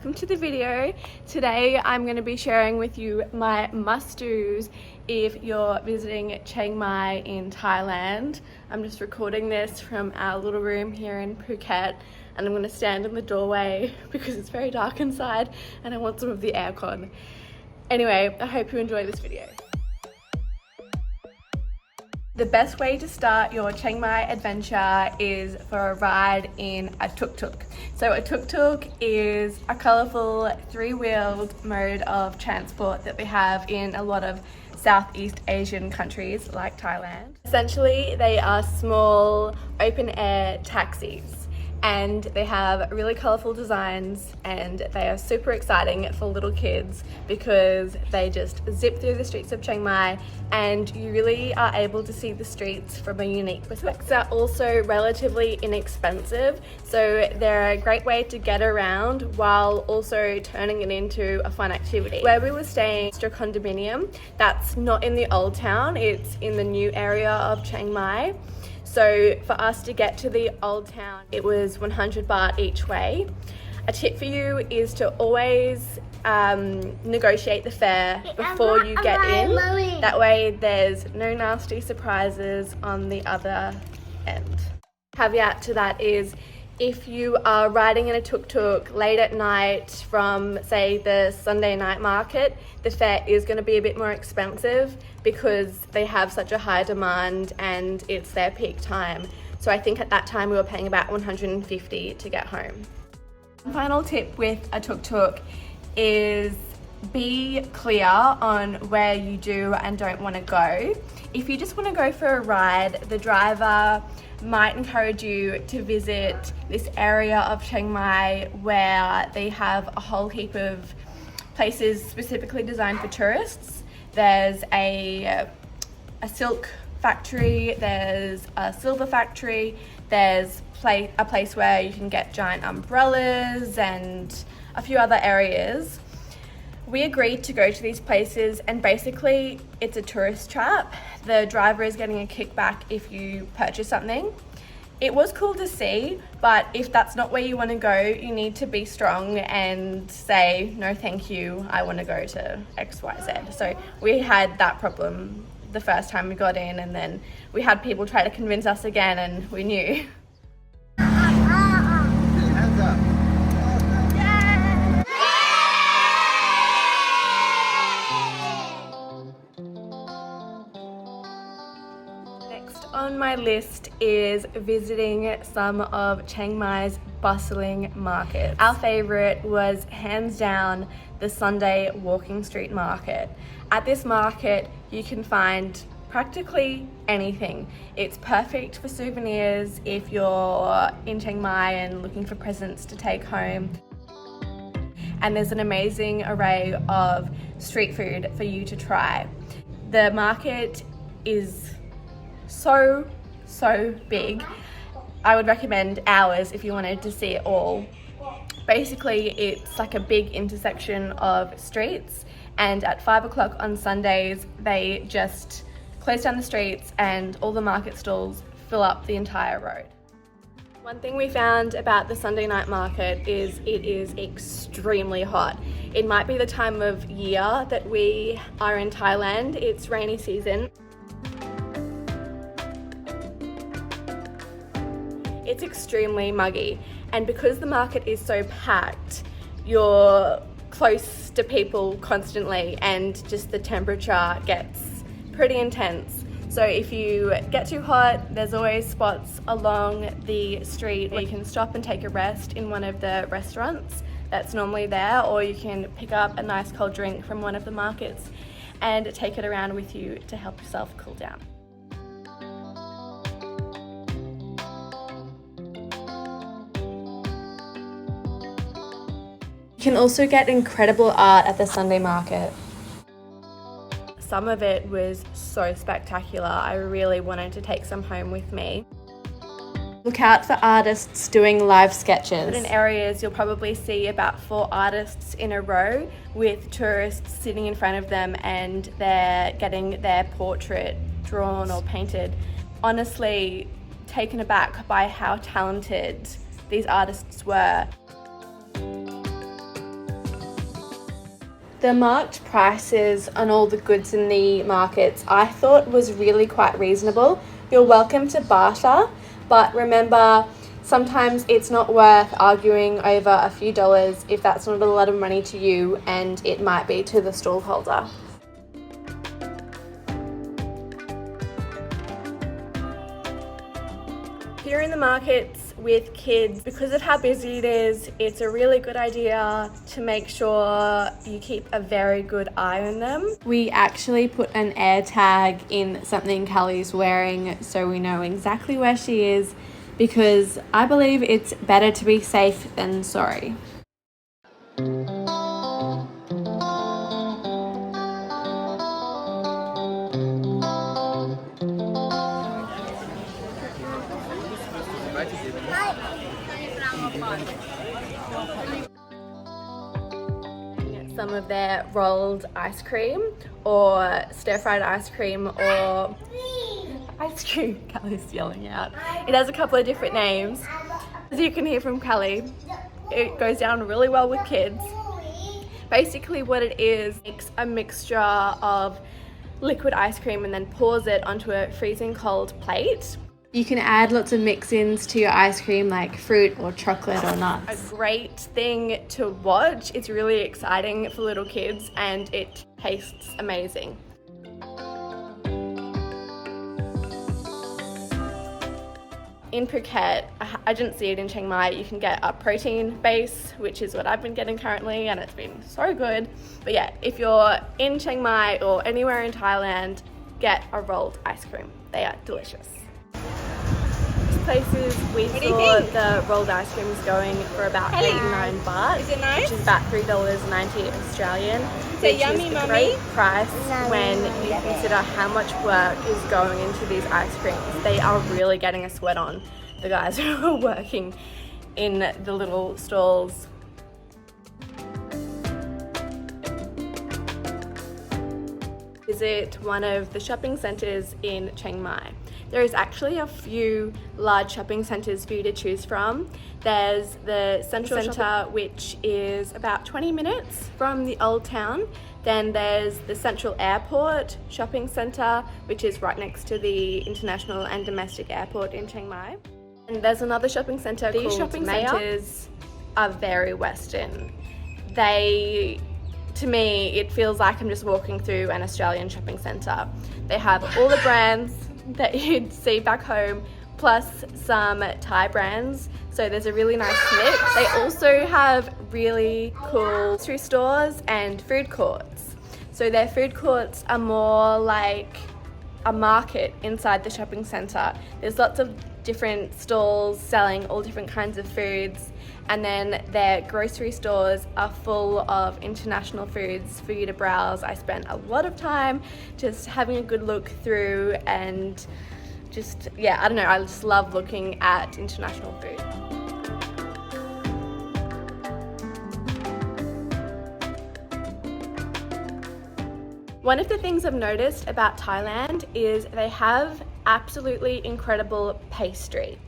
welcome to the video. Today I'm going to be sharing with you my must-dos if you're visiting Chiang Mai in Thailand. I'm just recording this from our little room here in Phuket, and I'm going to stand in the doorway because it's very dark inside and I want some of the aircon. Anyway, I hope you enjoy this video. The best way to start your Chiang Mai adventure is for a ride in a tuk-tuk. So a tuk-tuk is a colourful three-wheeled mode of transport that we have in a lot of Southeast Asian countries like Thailand. Essentially, they are small open-air taxis, and they have really colourful designs, and they are super exciting for little kids because they just zip through the streets of Chiang Mai and you really are able to see the streets from a unique perspective. They're also relatively inexpensive, so they're a great way to get around while also turning it into a fun activity. Where we were staying, it's a condominium that's not in the old town, it's in the new area of Chiang Mai. So for us to get to the old town, it was 100 baht each way. A tip for you is to always negotiate the fare before you get in. That way there's no nasty surprises on the other end. Caveat to that is, if you are riding in a tuk-tuk late at night from, say, the Sunday night market, the fare is going to be a bit more expensive because they have such a high demand and it's their peak time. So I think at that time we were paying about 150 to get home. One final tip with a tuk-tuk is be clear on where you do and don't want to go. If you just want to go for a ride, the driver might encourage you to visit this area of Chiang Mai where they have a whole heap of places specifically designed for tourists. There's a silk factory, there's a silver factory, there's a place where you can get giant umbrellas and a few other areas. We agreed to go to these places, and basically it's a tourist trap. The driver is getting a kickback if you purchase something. It was cool to see, but if that's not where you want to go, you need to be strong and say, no thank you, I want to go to XYZ. So we had that problem the first time we got in, and then we had people try to convince us again, and we knew. On my list is visiting some of Chiang Mai's bustling markets. Our favourite was hands down the Sunday walking street market. At this market you can find practically anything. It's perfect for souvenirs if you're in Chiang Mai and looking for presents to take home. And there's an amazing array of street food for you to try. The market is so big. I would recommend hours if you wanted to see it all. Basically, it's like a big intersection of streets, and at 5 o'clock on Sundays they just close down the streets and all the market stalls fill up the entire road. One thing we found about the Sunday night market is it is extremely hot. It might be the time of year that we are in Thailand. It's rainy season. It's extremely muggy, and because the market is so packed, you're close to people constantly and just the temperature gets pretty intense. So if you get too hot, there's always spots along the street where you can stop and take a rest in one of the restaurants that's normally there, or you can pick up a nice cold drink from one of the markets and take it around with you to help yourself cool down. You can also get incredible art at the Sunday market. Some of it was so spectacular, I really wanted to take some home with me. Look out for artists doing live sketches. In areas you'll probably see about 4 artists in a row with tourists sitting in front of them, and they're getting their portrait drawn or painted. Honestly, taken aback by how talented these artists were. The marked prices on all the goods in the markets I thought was really quite reasonable. You're welcome to barter, but remember, sometimes it's not worth arguing over a few dollars if that's not a lot of money to you and it might be to the stall holder. If you're in the markets with kids, because of how busy it is, it's a really good idea to make sure you keep a very good eye on them. We actually put an air tag in something Callie's wearing so we know exactly where she is, because I believe it's better to be safe than sorry. Some of their rolled ice cream or stir-fried ice cream or ice cream, Callie's yelling out. It has a couple of different names. As you can hear from Callie, it goes down really well with kids. Basically what it is, it's a mixture of liquid ice cream and then pours it onto a freezing cold plate. You can add lots of mix-ins to your ice cream like fruit or chocolate or nuts. A great thing to watch. It's really exciting for little kids and it tastes amazing. In Phuket, I didn't see it in Chiang Mai, you can get a protein base, which is what I've been getting currently, and it's been so good. But yeah, if you're in Chiang Mai or anywhere in Thailand, get a rolled ice cream. They are delicious. Places we saw the rolled ice cream is going for about 89 baht, is it nice? Which is about $3.90 Australian, Is which it yummy, is a mummy? great price when you consider how much work is going into these ice creams. They are really getting a sweat on, the guys who are working in the little stalls. Visit one of the shopping centres in Chiang Mai. There is actually a few large shopping centres for you to choose from. There's the Central Centre, which is about 20 minutes from the old town. Then there's the Central Airport Shopping Centre, which is right next to the international and domestic airport in Chiang Mai. And there's another shopping centre called These shopping centres are very Western. To me, it feels like I'm just walking through an Australian shopping centre. They have all the brands that you'd see back home, plus some Thai brands. So there's a really nice mix. They also have really cool grocery stores and food courts. So their food courts are more like a market inside the shopping centre. There's lots of different stalls selling all different kinds of foods, and then their grocery stores are full of international foods for you to browse. I spent a lot of time just having a good look through and just, yeah, I don't know, I just love looking at international food. One of the things I've noticed about Thailand is they have absolutely incredible pastry.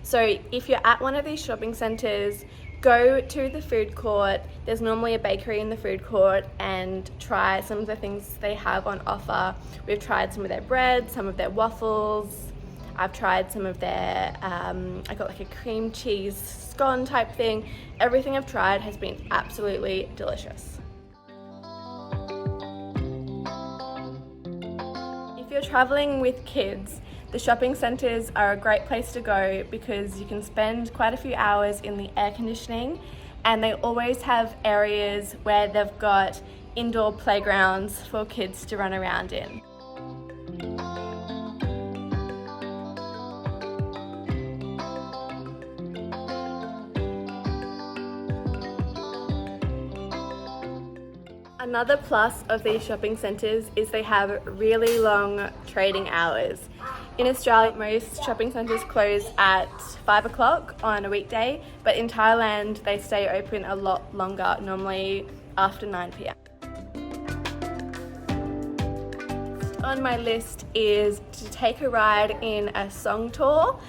So if you're at one of these shopping centres, go to the food court. There's normally a bakery in the food court, and try some of the things they have on offer. We've tried some of their bread, some of their waffles. I've tried some of their, I got like a cream cheese scone type thing. Everything I've tried has been absolutely delicious. If you're traveling with kids, the shopping centres are a great place to go because you can spend quite a few hours in the air conditioning, and they always have areas where they've got indoor playgrounds for kids to run around in. Another plus of these shopping centres is they have really long trading hours. In Australia, most shopping centres close at 5 o'clock on a weekday, but in Thailand they stay open a lot longer, normally after 9 p.m. On my list is to take a ride in a song tour.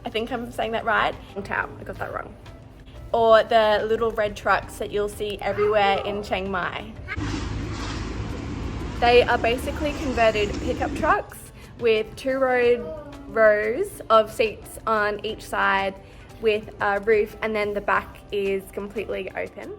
I think I'm saying that right. Town, I got that wrong. Or the little red trucks that you'll see everywhere in Chiang Mai. They are basically converted pickup trucks with two rows of seats on each side with a roof, and then the back is completely open.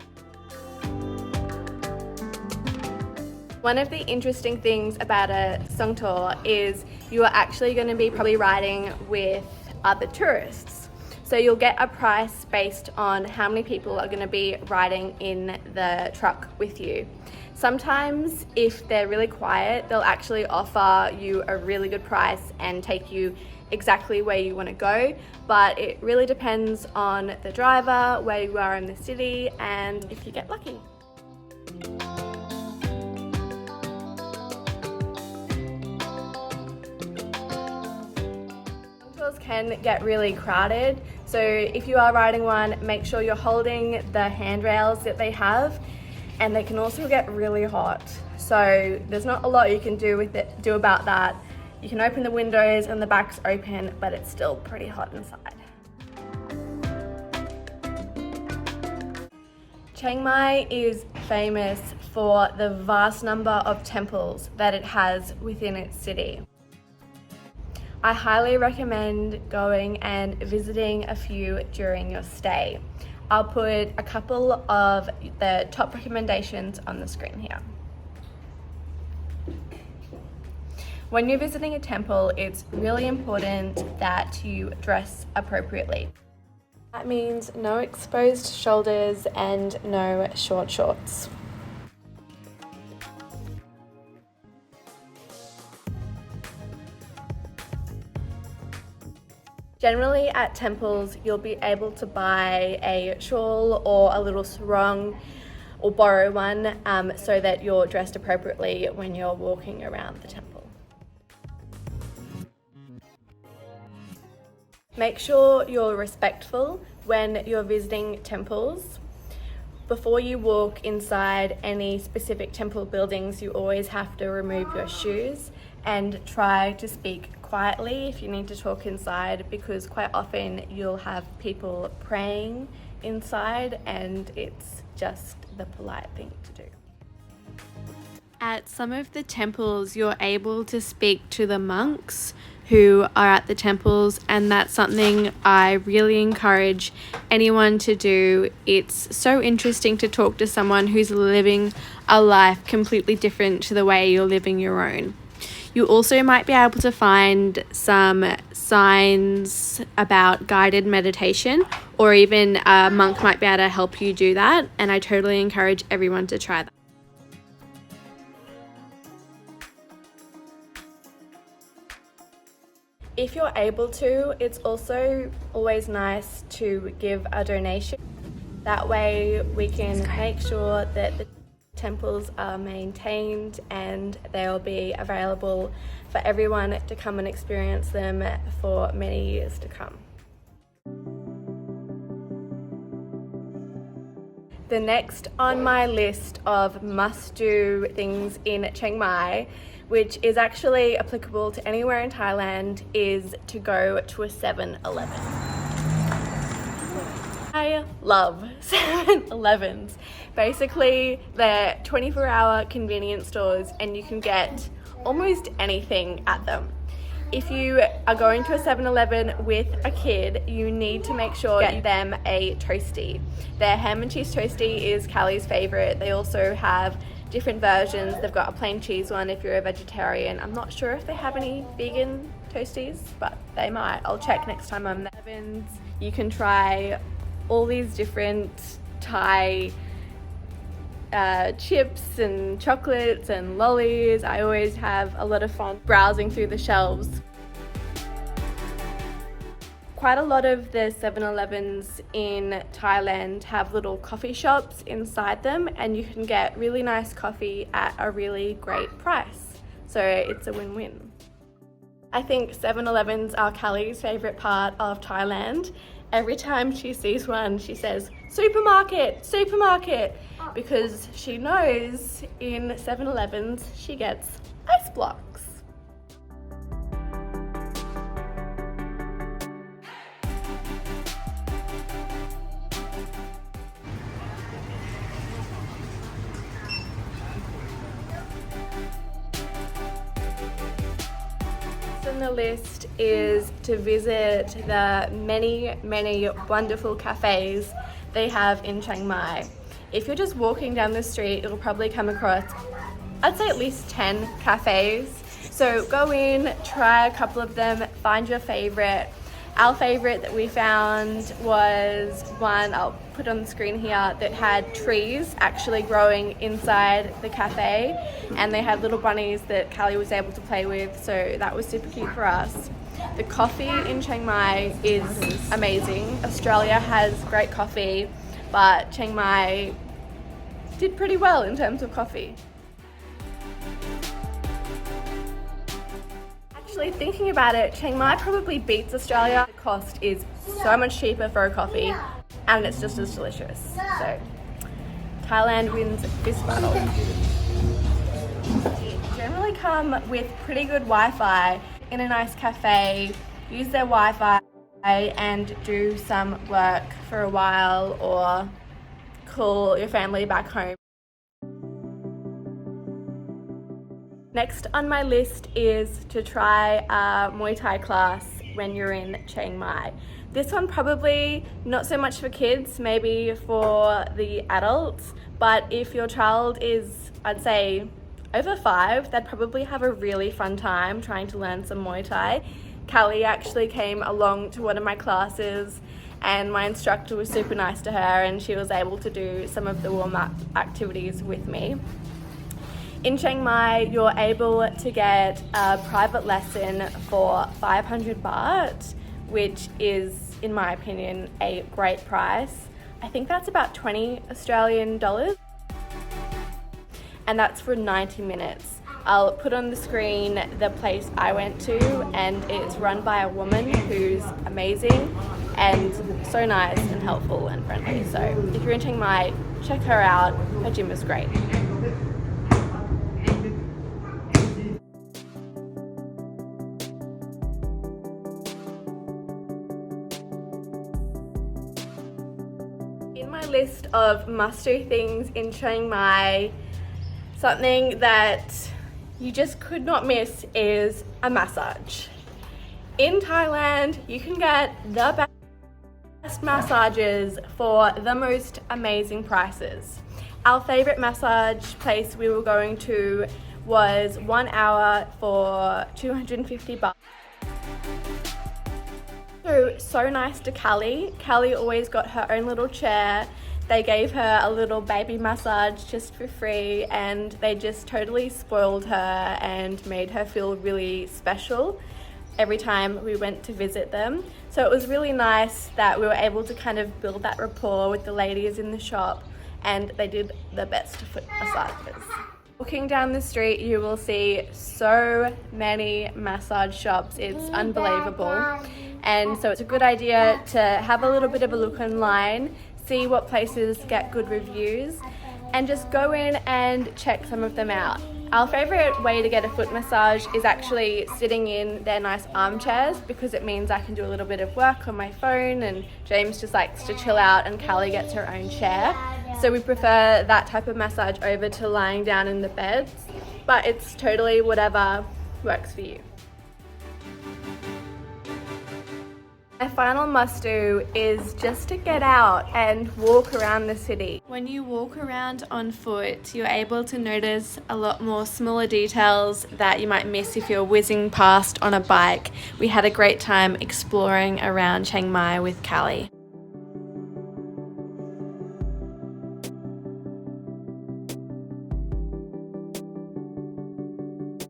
One of the interesting things about a sung tour is you are actually going to be probably riding with other tourists. So you'll get a price based on how many people are going to be riding in the truck with you. Sometimes if they're really quiet, they'll actually offer you a really good price and take you exactly where you want to go, but it really depends on the driver, where you are in the city, and if you get lucky. Tours can get really crowded, so if you are riding one, make sure you're holding the handrails that they have, and they can also get really hot. So there's not a lot you can do about that. You can open the windows and the back's open, but it's still pretty hot inside. Chiang Mai is famous for the vast number of temples that it has within its city. I highly recommend going and visiting a few during your stay. I'll put a couple of the top recommendations on the screen here. When you're visiting a temple, it's really important that you dress appropriately. That means no exposed shoulders and no short shorts. Generally at temples, you'll be able to buy a shawl or a little sarong or borrow one so that you're dressed appropriately when you're walking around the temple. Make sure you're respectful when you're visiting temples. Before you walk inside any specific temple buildings, you always have to remove your shoes and try to speak quietly if you need to talk inside, because quite often you'll have people praying inside and it's just the polite thing to do. At some of the temples, you're able to speak to the monks who are at the temples, and that's something I really encourage anyone to do. It's so interesting to talk to someone who's living a life completely different to the way you're living your own. You also might be able to find some signs about guided meditation, or even a monk might be able to help you do that, and I totally encourage everyone to try that. If you're able to, it's also always nice to give a donation. That way we can make sure that the temples are maintained and they'll be available for everyone to come and experience them for many years to come. The next on my list of must-do things in Chiang Mai, which is actually applicable to anywhere in Thailand, is to go to a 7-Eleven. I love 7-Elevens. Basically, they're 24-hour convenience stores and you can get almost anything at them. If you are going to a 7-Eleven with a kid, you need to make sure you get them a toastie. Their ham and cheese toastie is Callie's favorite. They also have different versions. They've got a plain cheese one if you're a vegetarian. I'm not sure if they have any vegan toasties, but they might. I'll check next time I'm there. You can try all these different Thai chips and chocolates and lollies. I always have a lot of fun browsing through the shelves. Quite a lot of the 7-Elevens in Thailand have little coffee shops inside them, and you can get really nice coffee at a really great price. So it's a win-win. I think 7-Elevens are Callie's favourite part of Thailand. Every time she sees one, she says, "Supermarket, supermarket," because she knows in 7-Elevens she gets ice blocks. on the list is to visit the many wonderful cafes they have in Chiang Mai. If you're just walking down the street, you'll probably come across, I'd say, at least 10 cafes. So go in, try a couple of them, find your favorite. Our favorite that we found was one, I'll put on the screen here, that had trees actually growing inside the cafe, and they had little bunnies that Callie was able to play with, so that was super cute for us. The coffee in Chiang Mai is amazing. Australia has great coffee, but Chiang Mai did pretty well in terms of coffee. Actually, thinking about it, Chiang Mai probably beats Australia. The cost is so much cheaper for a coffee, and it's just as delicious. So, Thailand wins this battle. Generally come with pretty good Wi-Fi in a nice cafe, use their Wi-Fi and do some work for a while, or call your family back home. Next on my list is to try a Muay Thai class when you're in Chiang Mai. This one probably not so much for kids, maybe for the adults, but if your child is, I'd say, over 5, they'd probably have a really fun time trying to learn some Muay Thai. Callie actually came along to one of my classes, and my instructor was super nice to her, and she was able to do some of the warm-up activities with me. In Chiang Mai, you're able to get a private lesson for 500 baht, which is, in my opinion, a great price. I think that's about 20 Australian dollars, and that's for 90 minutes. I'll put on the screen the place I went to, and it's run by a woman who's amazing and so nice and helpful and friendly. So if you're in Chiang Mai, check her out. Her gym is great. In my list of must-do things in Chiang Mai, something that you just could not miss is a massage. In Thailand, you can get the best massages for the most amazing prices. Our favorite massage place we were going to was 1 hour for 250 baht. So nice to Callie. Callie always got her own little chair. They gave her a little baby massage just for free, and they just totally spoiled her and made her feel really special every time we went to visit them. So it was really nice that we were able to kind of build that rapport with the ladies in the shop, and they did the best foot massages. Walking down the street, you will see so many massage shops. It's unbelievable. And so it's a good idea to have a little bit of a look online, see what places get good reviews, and just go in and check some of them out. Our favorite way to get a foot massage is actually sitting in their nice armchairs, because it means I can do a little bit of work on my phone, and James just likes to chill out, and Callie gets her own chair. So we prefer that type of massage over to lying down in the beds, but it's totally whatever works for you. My final must-do is just to get out and walk around the city. When you walk around on foot, you're able to notice a lot more smaller details that you might miss if you're whizzing past on a bike. We had a great time exploring around Chiang Mai with Callie.